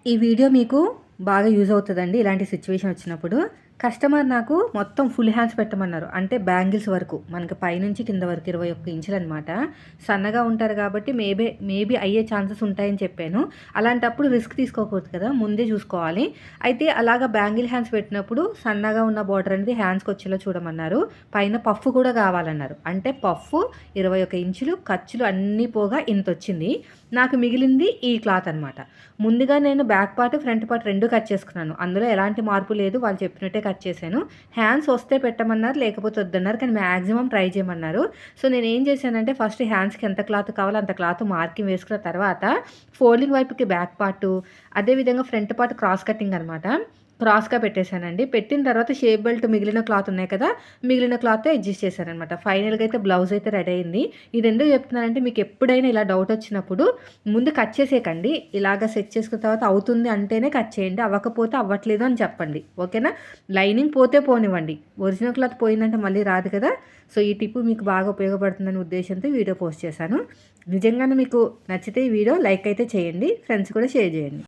ఈ వీడియో మీకు బాగా యూజ్ అవుతుందండి ఇలాంటి సిచ్యువేషన్ వచ్చినప్పుడు. కస్టమర్ నాకు మొత్తం ఫుల్ హ్యాండ్స్ పెట్టమన్నారు. అంటే బ్యాంగిల్స్ వరకు మనకి పైనుంచి కింద వరకు 21 ఇంచులనమాట. సన్నగా ఉంటారు కాబట్టి మేబీ అయ్యే ఛాన్సెస్ ఉంటాయని చెప్పాను. అలాంటప్పుడు రిస్క్ తీసుకోకూడదు కదా! ముందే చూసుకోవాలి. అయితే అలాగా బ్యాంగిల్ హ్యాండ్స్ పెట్టినప్పుడు సన్నగా ఉన్న బోర్డర్ అనేది హ్యాండ్స్‌కి వచ్చేలా చూడమన్నారు. పైన పఫ్ కూడా కావాలన్నారు. అంటే పఫ్ 21 ఇంచులు, ఖర్చులు అన్నీ పోగా ఇంతొచ్చింది. నాకు మిగిలింది ఈ క్లాత్ అనమాట. ముందుగా నేను back part, front part 2 cut చేసుకున్నాను. అందులో ఎలాంటి మార్పు లేదు. వాళ్ళు చెప్పినట్టే కట్ చేశాను. హ్యాండ్స్ వస్తే పెట్టమన్నారు, లేకపోతే వద్దన్నారు. కానీ మాక్సిమం ట్రై చేయమన్నారు. సో నేనేం చేశానంటే ఫస్ట్ హ్యాండ్స్‌కి ఎంత క్లాత్ కావాలో అంత క్లాత్ మార్కింగ్ వేసుకున్న తర్వాత ఫోల్డింగ్ వైపుకి బ్యాక్ పార్టు, అదేవిధంగా ఫ్రంట్ పార్ట్ క్రాస్ కటింగ్ అనమాట. క్రాస్‌గా పెట్టేశానండి. పెట్టిన తర్వాత షేప్ బెల్ట్ మిగిలిన క్లాత్ ఉన్నాయి కదా! మిగిలిన క్లాత్‌తో అడ్జస్ట్ చేశాననమాట. ఫైనల్‌గా అయితే బ్లౌజ్ అయితే రెడీ అయింది. ఇది ఎందుకు చెప్తున్నానంటే మీకు ఎప్పుడైనా ఇలా డౌట్ వచ్చినప్పుడు ముందు కట్ చేసేయకండి. ఇలాగ సెట్ చేసుకున్న తర్వాత అవుతుంది అంటేనే కట్ చేయండి. అవ్వకపోతే అవ్వట్లేదు అని చెప్పండి. ఓకేనా? లైనింగ్ పోతే పోనివ్వండి. ఒరిజినల్ క్లాత్ పోయిందంటే మళ్ళీ రాదు కదా! సో ఈ టిప్ మీకు బాగా ఉపయోగపడుతుందనే ఉద్దేశంతో వీడియో పోస్ట్ చేశాను. నిజంగానే మీకు నచ్చితే ఈ వీడియో లైక్ అయితే చేయండి. ఫ్రెండ్స్ కూడా షేర్ చేయండి.